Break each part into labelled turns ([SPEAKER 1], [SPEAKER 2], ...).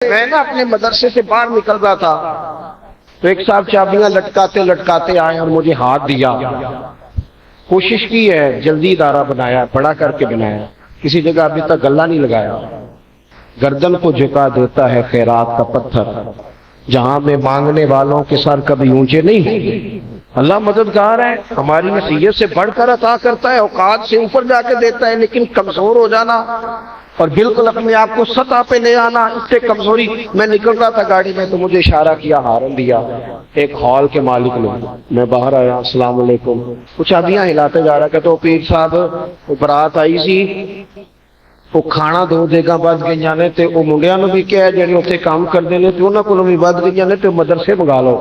[SPEAKER 1] میں نا اپنے مدرسے سے باہر نکل رہا تھا تو ایک صاحب چابیاں لٹکاتے لٹکاتے آئے اور مجھے ہاتھ دیا. کوشش کی ہے، جلدی ادارہ بنایا، بڑا کر کے بنایا، کسی جگہ ابھی تک گلہ نہیں لگایا. گردن کو جھکا دیتا ہے خیرات کا پتھر، جہاں میں مانگنے والوں کے سر کبھی اونچے نہیں ہوتے. اللہ مددگار ہے، ہماری نصیحت سے بڑھ کر عطا کرتا ہے، اوقات سے اوپر جا کے دیتا ہے. لیکن کمزور ہو جانا اور بالکل اپنے آپ کو سطح پہ لے آنا، اس سے کمزوری. میں نکل رہا تھا گاڑی میں تو مجھے اشارہ کیا، ہارن دیا ایک ہال کے مالک نے. میں باہر آیا، السلام علیکم. کچھ چابیاں ہلاتے جا رہا کہ تو پیر صاحب وہ برات آئی سی، وہ کھانا دو دیگا بد گئی نے تے وہ منڈیاں نو بھی کہا جڑے اتنے کام کرتے ہیں تو انہوں کو بھی بد گئی نے تو مدرسے منگا لو.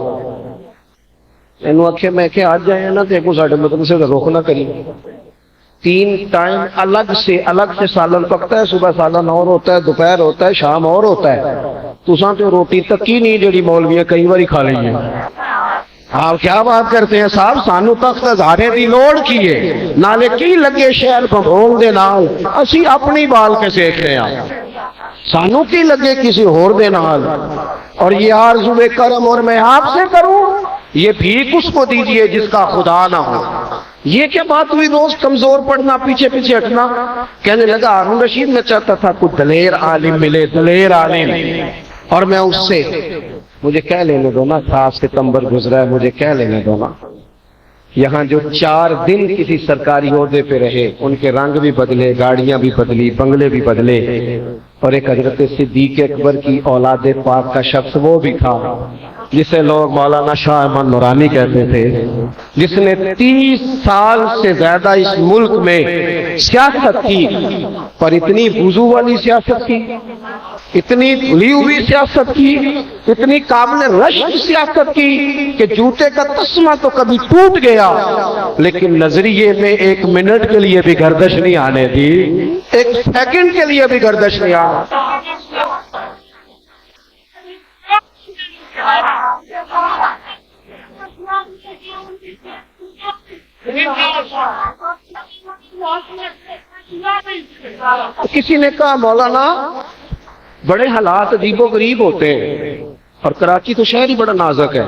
[SPEAKER 1] اینو آخیا میں کہ آج جائے نا تو ساڈے مدرسے کا رخ نہ کری. 3 ٹائم الگ سے سالن پکتا ہے، صبح سالن اور ہوتا ہے، دوپہر ہوتا ہے، شام اور ہوتا ہے. تساں تو روٹی تک ہی نہیں جڑی مولویاں کئی باری کھا لی ہیں. آپ کیا بات کرتے ہیں صاحب، سانو تخت ہزارے دی لوڑ کی ہے، نالے کی لگے شہر بھگول دے نال، اسی اپنی بال کے سیکھتے ہیں. سانو کی لگے کسی اور دے نال. اور یہ آرزو کرم اور میں آپ سے کروں، یہ بھیک اس کو دیجئے جس کا خدا نہ ہو. یہ کیا بات ہوئی، روز کمزور پڑنا، پیچھے پیچھے ہٹنا. کہنے لگا ہارون رشید میں چاہتا تھا کوئی دلیر عالم ملے، دلیر عالم، اور میں اس سے، مجھے کہہ لینے دو نا، 7 ستمبر گزرا ہے، مجھے کہہ لینے دو نا. یہاں جو 4 دن کسی سرکاری عہدے پہ رہے، ان کے رنگ بھی بدلے، گاڑیاں بھی بدلی، بنگلے بھی بدلے. اور ایک حضرت صدیق اکبر کی اولاد پاک کا شخص وہ بھی تھا جسے لوگ مولانا شاہ احمد نورانی کہتے تھے، جس نے 30 سال سے زیادہ اس ملک میں سیاست کی، پر اتنی وضو والی سیاست کی، اتنی لی ہوئی سیاست کی، اتنی قابل رشک سیاست کی کہ جوتے کا تسمہ تو کبھی ٹوٹ گیا لیکن نظریے میں 1 منٹ کے لیے بھی گردش نہیں آنے دی، 1 سیکنڈ کے لیے بھی گردش نہیں آنے. کسی نے کہا مولانا بڑے حالات عجیب و غریب ہوتے ہیں، اور کراچی تو شہر ہی بڑا نازک ہے،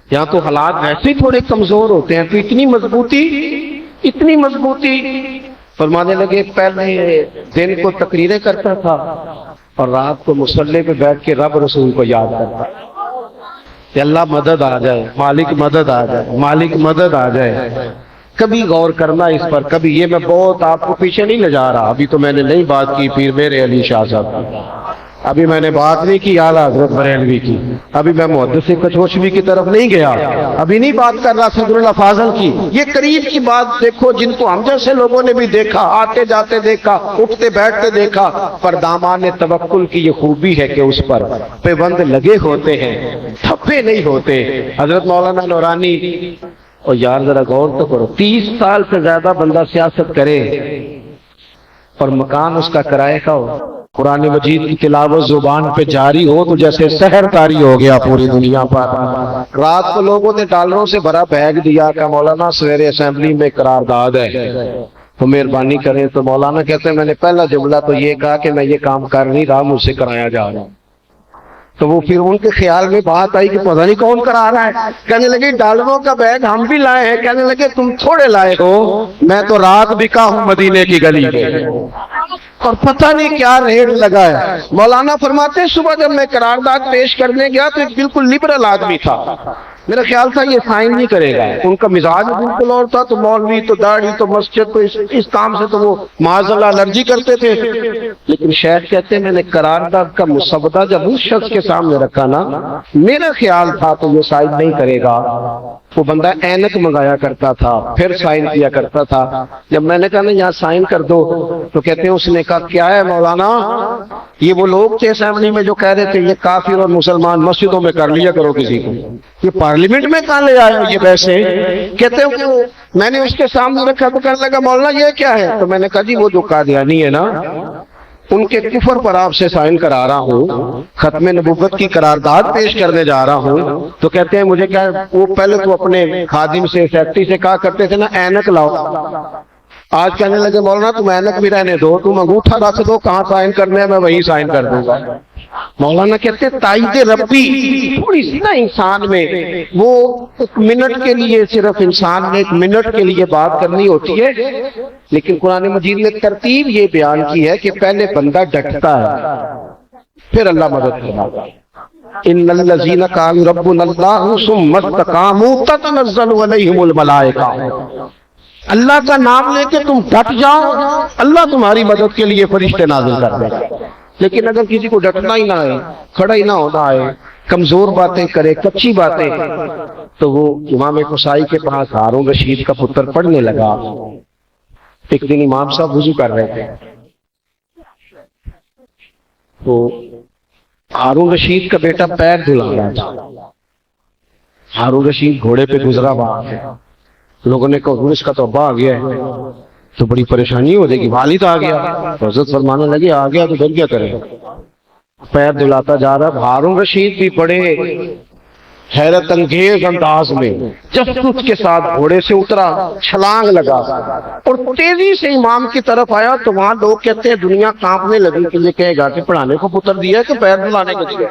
[SPEAKER 1] یہاں تو حالات ویسے ہی تھوڑے کمزور ہوتے ہیں، تو اتنی مضبوطی. فرمانے لگے پہلے دن کو تقریریں کرتا تھا اور رات کو مصلی پہ بیٹھ کے رب رسول کو یاد کرتا کہ اللہ مدد آ جائے، مالک مدد آ جائے، مالک مدد آ جائے. کبھی غور کرنا اس پر. کبھی یہ میں بہت آپ کو پیچھے نہیں لے جا رہا، ابھی تو میں نے نہیں بات کی پیر میرے علی شاہ صاحب کی، ابھی میں نے بات نہیں کی اعلیٰ حضرت بریلوی کی، ابھی میں محدث کچھوچوی کی طرف نہیں گیا، ابھی نہیں بات کر رہا صدر اللہ فاضل کی. یہ قریب کی بات دیکھو جن کو ہم جیسے لوگوں نے بھی دیکھا، آتے جاتے دیکھا، اٹھتے بیٹھتے دیکھا. پر دامان توکل کی یہ خوبی ہے کہ اس پر پیبند لگے ہوتے ہیں، تھپے نہیں ہوتے. حضرت مولانا نورانی، اور یار ذرا غور تو کرو، 30 سال سے زیادہ بندہ سیاست کرے اور مکان اس کا کرائے کا ہو، قرآن مجید کی تلاوت زبان پہ جاری ہو تو جیسے سحر طاری ہو گیا پوری دنیا پر. رات کو لوگوں نے ڈالروں سے بھرا بیگ دیا کہ مولانا سویرے اسمبلی میں قرارداد ہے تو مہربانی کریں. تو مولانا کہتے ہیں میں نے پہلا جملہ تو یہ کہا کہ میں یہ کام کر نہیں رہا، مجھ سے کرایا جا رہا ہوں. تو وہ پھر ان کے خیال میں بات آئی کہ پتہ نہیں کون کرا رہا ہے. کہنے لگے ڈالروں کا بیگ ہم بھی لائے ہیں. کہنے لگے تم تھوڑے لائے ہو، میں تو رات بکا ہوں مدینے کی گلی میں، اور پتہ نہیں کیا ریٹ لگا ہے. مولانا فرماتے ہیں صبح جب میں قرارداد پیش کرنے گیا تو ایک بالکل لبرل آدمی تھا، میرا خیال تھا یہ سائن نہیں کرے گا. ان کا مزاج بالکل اور تھا، تو مولوی تو داڑھی تو مسجد تو اس کام سے تو وہ معاذ اللہ الرجی کرتے تھے. لیکن شیخ کہتے ہیں میں نے قرارداد کا مسودہ جب اس شخص کے سامنے رکھا نا، میرا خیال تھا تو یہ سائن نہیں کرے گا. وہ بندہ اینک منگایا کرتا تھا، پھر سائن کیا کرتا تھا. جب میں نے کہا نا یہاں سائن کر دو تو کہتے ہیں اس نے کہا کیا ہے مولانا، یہ وہ لوگ تھے اسمبلی میں جو کہہ رہے تھے یہ کافر اور مسلمان مسجدوں میں کر لیا کرو کسی کو، یہ پارلیمنٹ میں کہاں لے آئے ہو یہ ویسے. کہتے ہیں کہ میں نے اس کے سامنے رکھا تو کہنے لگا مولانا یہ کیا ہے. تو میں نے کہا جی وہ جو قادیانی ہے نا ان کے کفر پر آپ سے سائن کرا رہا ہوں، ختم نبوت کی قرارداد پیش کرنے جا رہا ہوں. تو کہتے ہیں مجھے کیا، وہ پہلے تو اپنے خادم سے سیکٹری سے کہا کرتے تھے نا اینک لاؤ، آج کہنے لگے مولانا تم اینک بھی رہنے دو، تم انگوٹھا رکھ دو، کہاں سائن کرنے ہیں میں وہیں سائن کر دوں گا. مولانا کہتے ہیں تائید ربی تھوڑی سی نا انسان میں، وہ ایک منٹ کے لیے، صرف انسان نے ایک منٹ کے لیے بات کرنی ہوتی ہے، لیکن قرآن مجید نے ترتیب یہ بیان کی ہے کہ پہلے بندہ ڈٹتا ہے پھر اللہ مدد کرتا ہے۔ ان الذین قالوا ربنا اللہ ثم استقاموا تتنزل علیہم الملائکہ، اللہ کا نام لے کے تم ڈٹ جاؤ، اللہ تمہاری مدد کے لیے فرشتے نازل کر دیں گے۔ لیکن اگر کسی کو ڈٹنا ہی نہ آئے، کھڑا ہی نہ ہونا آئے، کمزور باتیں کرے، کچی باتیں، تو وہ امام قصائی کے پاس ہارون رشید کا پتر پڑھنے لگا۔ ایک دن امام صاحب وضو کر رہے تھے تو ہارون رشید کا بیٹا پیر دھلا رہا تھا۔ ہارون رشید گھوڑے پہ گزرا باہر سے، لوگوں نے کہا اس کا تو ابا آ گیا ہے، تو بڑی پریشانی ہو جائے گی، والد آ گیا۔ حضرت فرمانے لگے آ گیا تو پھر کیا کرے، پیر دھلاتا جا رہا۔ ہارون رشید بھی بڑے حیرت انگیز انداز میں جسٹ کے ساتھ گھوڑے سے اترا، چھلانگ لگا اور تیزی سے امام کی طرف آیا۔ تو وہاں لوگ کہتے ہیں دنیا کانپنے لگی کہ یہ کہے گا کہ پڑھانے کو پتر دیا کہ پیر دھلانے کو دیا۔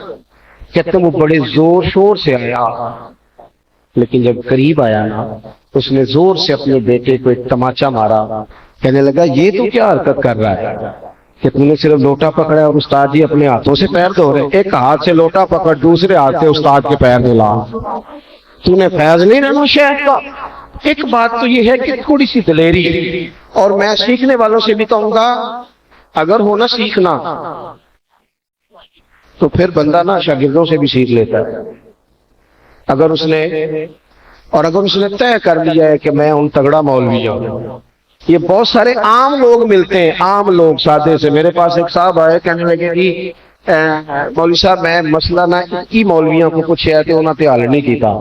[SPEAKER 1] کہتے ہیں وہ بڑے زور شور سے آیا، لیکن جب قریب آیا نا اس نے زور سے اپنے بیٹے کو ایک تماچا مارا، کہنے لگا یہ تو کیا حرکت کر رہا ہے کہ تم نے صرف لوٹا پکڑا اور استاد جی اپنے ہاتھوں سے پیر دھو رہے، ایک ہاتھ سے لوٹا پکڑ دوسرے ہاتھ سے استاد کے پیر دھلا، تو نے فیض نہیں رہنا شیخ کا۔ ایک بات تو یہ ہے کہ تھوڑی سی دلیری، اور میں سیکھنے والوں سے بھی کہوں گا اگر ہونا سیکھنا تو پھر بندہ نا شاگردوں سے بھی سیکھ لیتا ہے۔ اگر اس نے طے کر لیا ہے کہ میں ان تگڑا مولوی ہوں۔ یہ بہت سارے عام لوگ ملتے ہیں، عام لوگ سادے سے۔ میرے پاس ایک صاحب آئے، کہنے لگے جی مولوی صاحب میں مسئلہ نہ کی مولویاں کو پوچھیا تے انہاں تے حل نہیں کیتا،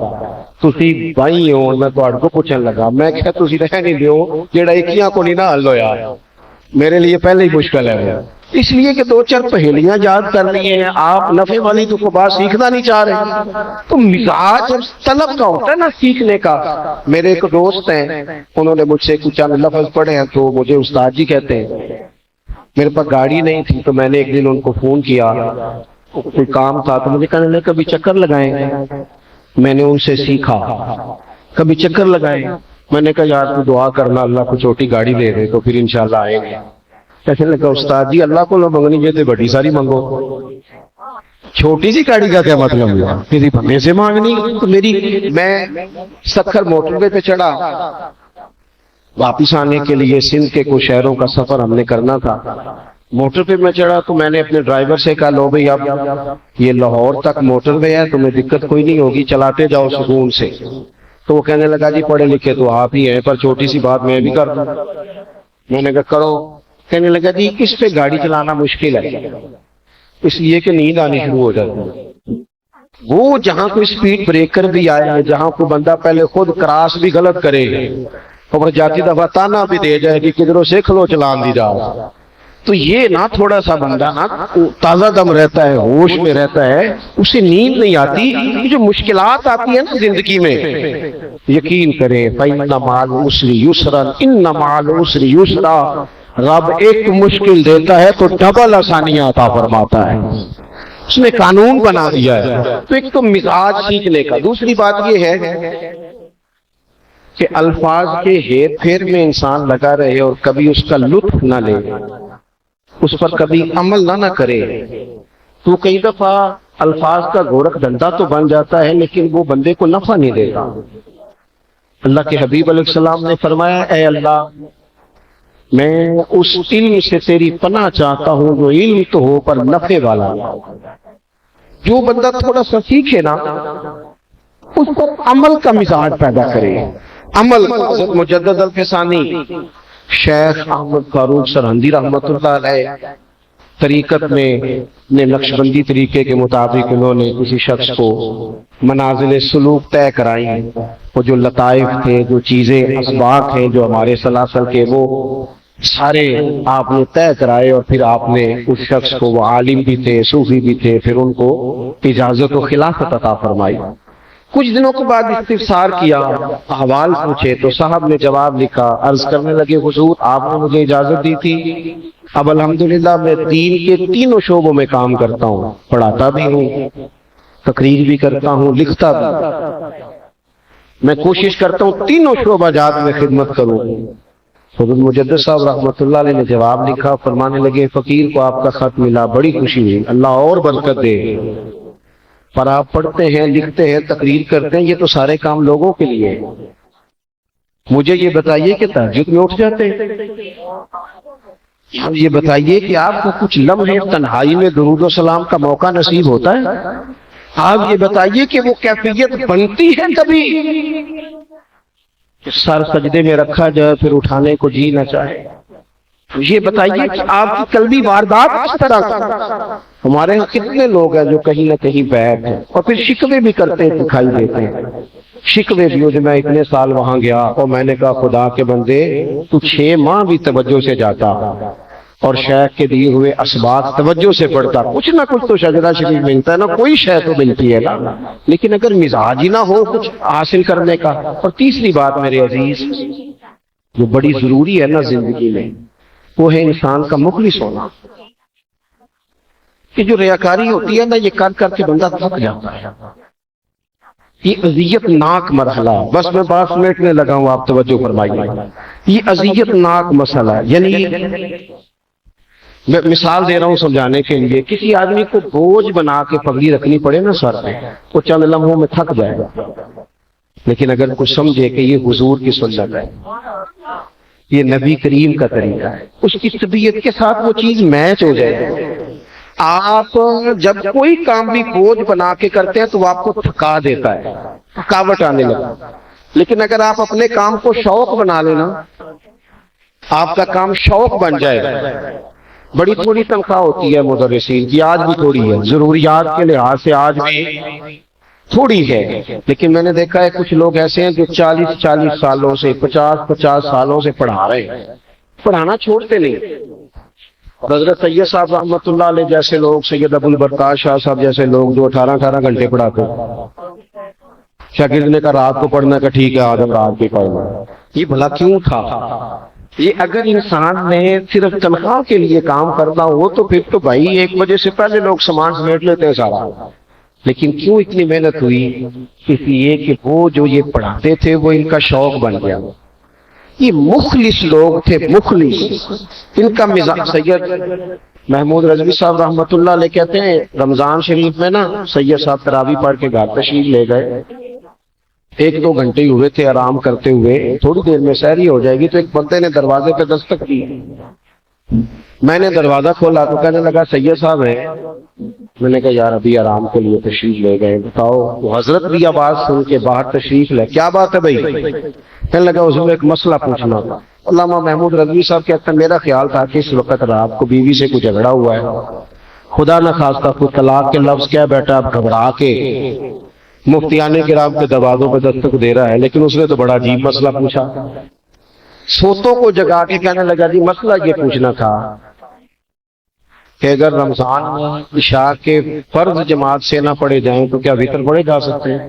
[SPEAKER 1] تسی بھائی ہو، میں تہاڈے کو پوچھن لگا۔ میں کہا تسی رہ نہیں دیو جیڑا اکیاں کو نہیں نہ حل ہویا، میرے لیے پہلے ہی مشکل ہے، اس لیے کہ دو چار پہیلیاں یاد کر لی ہیں۔ آپ نفع والی تو بات سیکھنا نہیں چاہ رہے، تو مزاج طلب کا ہوتا ہے نا سیکھنے کا۔ میرے ایک دوست ہیں، انہوں نے مجھ سے کچھ چند لفظ پڑھے ہیں تو مجھے استاد جی کہتے ہیں۔ میرے پاس گاڑی نہیں تھی تو میں نے ایک دن ان کو فون کیا، کوئی کام تھا تو مجھے کہنے لگے کبھی چکر لگائیں۔ میں نے ان سے سیکھا، کبھی چکر لگائیں۔ میں نے کہا یار تو دعا کرنا اللہ کو چھوٹی گاڑی دے دے تو پھر انشاءاللہ آئیں گے۔ کہنے لگا استاد جی اللہ کو نہ منگنی جائے تو بڑی ساری منگو، چھوٹی سی گاڑی کا کیا مطلب ہے، میری بندے سے مانگنی۔ تو میں سکھر موٹر وے پہ چڑھا، واپس آنے کے لیے سندھ کے کچھ شہروں کا سفر ہم نے کرنا تھا۔ موٹر پہ میں چڑھا تو میں نے اپنے ڈرائیور سے کہا لو بھائی اب یہ لاہور تک موٹر وے ہے، تمہیں دقت کوئی نہیں ہوگی، چلاتے جاؤ سکون سے۔ تو وہ کہنے لگا جی پڑھے لکھے تو آپ ہی ہیں پر چھوٹی سی بات میں بھی کر دوں۔ میں نے کہا کرو۔ کہنے لگا جی اس پہ گاڑی چلانا مشکل ہے، اس لیے کہ نیند آنی شروع ہو جاتی ہے۔ وہ جہاں کوئی سپیڈ بریکر بھی آئے، جہاں کوئی بندہ پہلے خود کراس بھی غلط کرے اور جاتی دفعہ تانا بھی دے جائے کہ کدھروں سیکھ لو چلان دی جا، تو یہ نہ تھوڑا سا بندہ نا تازہ دم رہتا ہے، ہوش میں رہتا ہے، اسے نیند نہیں آتی۔ جو مشکلات آتی ہیں نا زندگی میں، یقین کریں فَإِنَّ مَعَ الْعُسْرِ يُسْرًا إِنَّ مَعَ الْعُسْرِ يُسْرًا، رب ایک مشکل دیتا ہے تو ڈبل آسانیاں عطا فرماتا ہے، اس نے قانون بنا دیا ہے۔ تو ایک تو مزاج سیکھنے کا، دوسری بات یہ ہے کہ الفاظ کے ہیر پھیر میں انسان لگا رہے اور کبھی اس کا لطف نہ لے، اس پر کبھی عمل نہ کرے، تو کئی دفعہ الفاظ کا گورکھ دھندا تو بن جاتا ہے لیکن وہ بندے کو نفع نہیں دیتا۔ اللہ کے حبیب علیہ السلام نے فرمایا اے اللہ میں اس علم سے تیری پناہ چاہتا ہوں جو علم تو ہو پر نفع والا۔ جو بندہ تھوڑا سا سیکھے نا اس پر عمل کا مزاج پیدا کرے۔ عمل حضرت مجدد الفسانی شیخ احمد فاروق سرہندی رحمۃ اللہ علیہ طریقت میں نقش بندی طریقے کے مطابق انہوں نے کسی شخص کو منازل سلوک طے کرائی، وہ جو لطائف تھے، جو چیزیں اسباق ہیں جو ہمارے سلاسل کے، وہ سارے آپ نے طے کرائے اور پھر آپ نے اس شخص کو، وہ عالم بھی تھے صوفی بھی تھے، پھر ان کو اجازت و خلافت عطا فرمائی۔ کچھ دنوں کے بعد استفسار کیا، احوال پوچھے تو صاحب نے جواب لکھا، عرض کرنے لگے حضور آپ نے مجھے اجازت دی تھی، اب الحمدللہ میں دین کے تینوں شعبوں میں کام کرتا ہوں، پڑھاتا بھی ہوں، تقریر بھی کرتا ہوں، لکھتا بھی، میں کوشش کرتا ہوں تینوں شعبہ جات میں خدمت کروں۔ حضرت مجدد صاحب رحمۃ اللہ علیہ نے جواب لکھا، فرمانے لگے فقیر کو آپ کا خط ملا، بڑی خوشی ہوئی، اللہ اور برکت دے، پر آپ پڑھتے ہیں، لکھتے ہیں، تقریر کرتے ہیں، یہ تو سارے کام لوگوں کے لیے ہیں، مجھے یہ بتائیے کہ تہجد میں اٹھ جاتے ہیں؟ یہ بتائیے کہ آپ کو کچھ لمحے تنہائی میں درود و سلام کا موقع نصیب ہوتا ہے؟ آپ یہ بتائیے کہ وہ کیفیت بنتی ہے کبھی کہ سر سجدے میں رکھا جائے پھر اٹھانے کو جی نہ چاہے؟ یہ بتائیے کہ آپ کی قلبی واردات کس طرح کا؟ ہمارے یہاں کتنے لوگ ہیں جو کہیں نہ کہیں بیٹھ ہیں اور پھر شکوے بھی کرتے دکھائی دیتے ہیں، شکوے بھی ہو جو میں اتنے سال وہاں گیا اور میں نے کہا خدا کے بندے تو 6 ماہ بھی توجہ سے جاتا اور شیخ کے دیے ہوئے اسباق توجہ سے پڑھتا، کچھ نہ کچھ تو شجرہ شریف ملتا ہے نا، کوئی شے تو ملتی ہے نا، لیکن اگر مزاج ہی نہ ہو کچھ حاصل کرنے کا۔ اور تیسری بات میرے عزیز جو بڑی ضروری ہے نا زندگی میں، وہ ہے انسان کا مخلص ہونا۔ کہ جو ریاکاری ہوتی ہے نا، یہ کر کر کے بندہ تھک جاتا ہے، یہ اذیت ناک مرحلہ، بس میں بات سمیٹنے لگا ہوں، آپ توجہ فرمائیے، یہ اذیت ناک مسئلہ ہے۔ یعنی میں مثال دے رہا ہوں سمجھانے کے لیے، کسی آدمی کو بوجھ بنا کے پگڑی رکھنی پڑے نا سر پہ، وہ چند لمحوں میں تھک جائے گا، لیکن اگر کچھ سمجھے کہ یہ حضور کی سنت ہے، یہ نبی کریم کا طریقہ ہے، اس کی طبیعت کے ساتھ وہ چیز میچ ہو جائے گی۔ آپ جب کوئی کام بھی بوجھ بنا کے کرتے ہیں تو وہ آپ کو تھکا دیتا ہے، تھکاوٹ آنے لگا، لیکن اگر آپ اپنے کام کو شوق بنا لینا، آپ کا کام شوق بن جائے گا۔ بڑی تھوڑی تنخواہ ہوتی ہے مدرسین کی، آج بھی تھوڑی ہے، ضروریات کے لحاظ سے آج بھی تھوڑی ہے، لیکن میں نے دیکھا ہے کچھ لوگ ایسے ہیں جو 40 سالوں سے 50 سالوں سے پڑھا رہے ہیں، پڑھانا چھوڑتے نہیں۔ اور حضرت سید صاحب رحمۃ اللہ علیہ جیسے لوگ، سید ابو البرکات شاہ صاحب جیسے لوگ جو 18 گھنٹے پڑھاتے ہیں، شاگرد نے کہا رات کو پڑھنا کا ٹھیک ہے آج ہم رات کی پڑھنا، یہ بھلا کیوں تھا؟ یہ اگر انسان نے صرف تنخواہ کے لیے کام کرنا ہو تو پھر تو بھائی 1 بجے سے پہلے لوگ سامان سمیٹ لیتے ہیں سارا، لیکن کیوں اتنی محنت ہوئی؟ اس لیے کہ وہ جو یہ پڑھاتے تھے وہ ان کا شوق بن گیا، یہ مخلص لوگ تھے، مخلص۔ ان کا مزاج، سید محمود رضوی صاحب رحمۃ اللہ علیہ کہتے ہیں رمضان شریف میں نا سید صاحب تراویح پڑھ کے گھر تشریف لے گئے، 1-2 گھنٹے ہی ہوئے تھے آرام کرتے ہوئے، تھوڑی دیر میں سحری ہو جائے گی، تو ایک بندے نے دروازے پہ دستک کی، میں نے دروازہ کھولا تو کہنے لگا سید صاحب ہیں، میں نے کہا یار ابھی آرام کے لیے تشریف لے گئے، بتاؤ؟ وہ حضرت بھی آواز سن کے باہر تشریف لے، کیا بات ہے بھائی؟ کہنے لگا حضور ایک مسئلہ پوچھنا تھا۔ علامہ محمود رضوی صاحب کہتے ہیں میرا خیال تھا کہ اس وقت رات کو بیوی سے کوئی جھگڑا ہوا ہے، خدا نہ خواستہ کوئی طلاق کے لفظ کیا بیٹھا، اب گھبرا کے مفتیان کرام کے دروازوں پہ دستک دے رہا ہے، لیکن اس نے تو بڑا عجیب مسئلہ پوچھا، سوتوں کو جگا کے کہنے لگا جی مسئلہ یہ پوچھنا تھا کہ اگر رمضان میں عشاء کے فرض جماعت سے نہ پڑھے جائیں تو کیا وتر پڑھے جا سکتے ہیں؟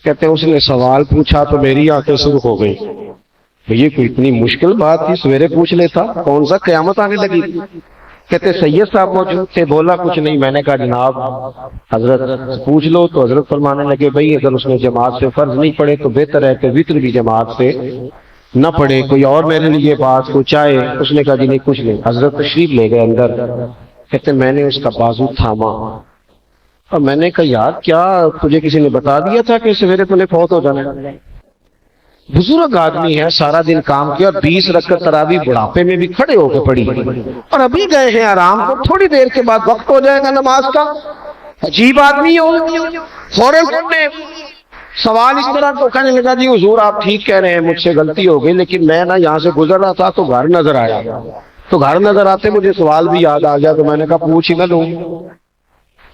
[SPEAKER 1] کہتے ہیں اس نے سوال پوچھا تو میری آنکھیں سرخ ہو گئی، یہ کوئی اتنی مشکل بات تھی، سویرے پوچھ لیتا، کون سا قیامت آنے لگی تھی؟ کہتے سید صاحب موجود تھے، بولا کچھ نہیں، میں نے کہا جناب حضرت پوچھ لو، تو حضرت فرمانے لگے بھائی اگر اس نے جماعت سے فرض نہیں پڑھے تو بہتر ہے کہ وتر بھی جماعت سے نہ پڑھے، کوئی اور میرے لیے بات کو چاہے؟ اس نے کہا جی نہیں کچھ نہیں۔ حضرت تشریف لے گئے اندر، کہتے میں نے اس کا بازو تھاما اور میں نے کہا یار کیا تجھے کسی نے بتا دیا تھا کہ سویرے تمہیں فوت ہو جانا ہے؟ بزرگ آدمی ہے، سارا دن کام کیا اور 20 رکعت تراویح بڑھاپے میں بھی کھڑے ہو کے پڑھی، اور ابھی گئے ہیں آرام کو، تھوڑی دیر کے بعد وقت ہو جائے گا نماز کا۔ عجیب آدمی ہو، فوراً نے سوال اس طرح تو کہنے لگا جی حضور آپ ٹھیک کہہ رہے ہیں، مجھ سے غلطی ہو گئی، لیکن میں نا یہاں سے گزر رہا تھا تو گھر نظر آیا، تو گھر نظر آتے مجھے سوال بھی یاد آ گیا، تو میں نے کہا پوچھ ہی نہ لوں۔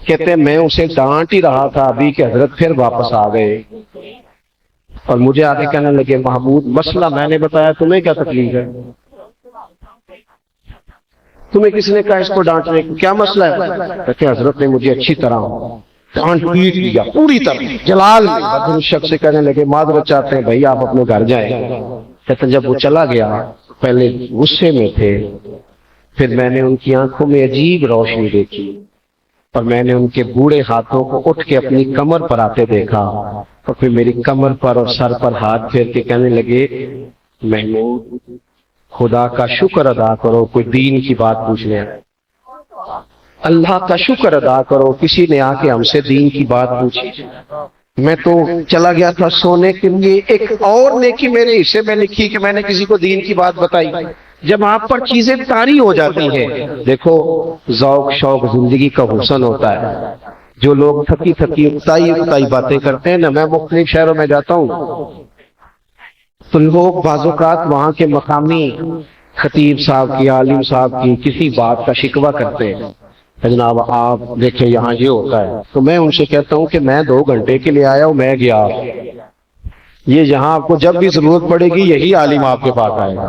[SPEAKER 1] کہتے ہیں میں اسے ڈانٹ ہی رہا تھا ابھی کہ حضرت پھر واپس آ گئے اور مجھے آگے کہنے لگے محمود مسئلہ میں نے بتایا، تمہیں کیا تکلیف ہے؟ تمہیں کس نے کہا اس کو ڈانٹنے کو؟ کیا مسئلہ ہے؟ کہتے حضرت نے مجھے اچھی طرح ڈانٹ پیٹ دیا پوری طرح جلال میں. بدر اس شخص سے کہنے لگے معذرت چاہتے ہیں بھائی آپ اپنے گھر جائیں. کہتے ہیں جب وہ چلا گیا پہلے غصے میں تھے، پھر میں نے ان کی آنکھوں میں عجیب روشنی دیکھی اور میں نے ان کے بوڑھے ہاتھوں کو اٹھ کے اپنی کمر پر آتے دیکھا اور پھر میری کمر پر اور سر پر ہاتھ پھیر کے کہنے لگے محمود خدا کا شکر ادا کرو کوئی دین کی بات پوچھنے آئے. اللہ کا شکر ادا کرو کسی نے آ کے ہم سے دین کی بات پوچھی. میں تو چلا گیا تھا سونے کے لیے، ایک اور نیکی میرے حصے میں لکھی کہ میں نے کسی کو دین کی بات بتائی. جب آپ پر چیزیں طاری ہو جاتی ہیں، دیکھو ذوق شوق زندگی کا حسن ہوتا ہے. جو لوگ تھکی تھکی اکتائی باتیں کرتے ہیں نا، میں مختلف شہروں میں جاتا ہوں تو لوگ بعض اوقات وہاں کے مقامی خطیب صاحب کی، عالم صاحب کی کسی بات کا شکوہ کرتے ہیں، جناب آپ دیکھیں یہاں یہ ہوتا ہے. تو میں ان سے کہتا ہوں کہ میں 2 گھنٹے کے لیے آیا ہوں، میں گیا، یہ یہاں آپ کو جب بھی ضرورت پڑے گی یہی عالم آپ کے پاس آئے گا.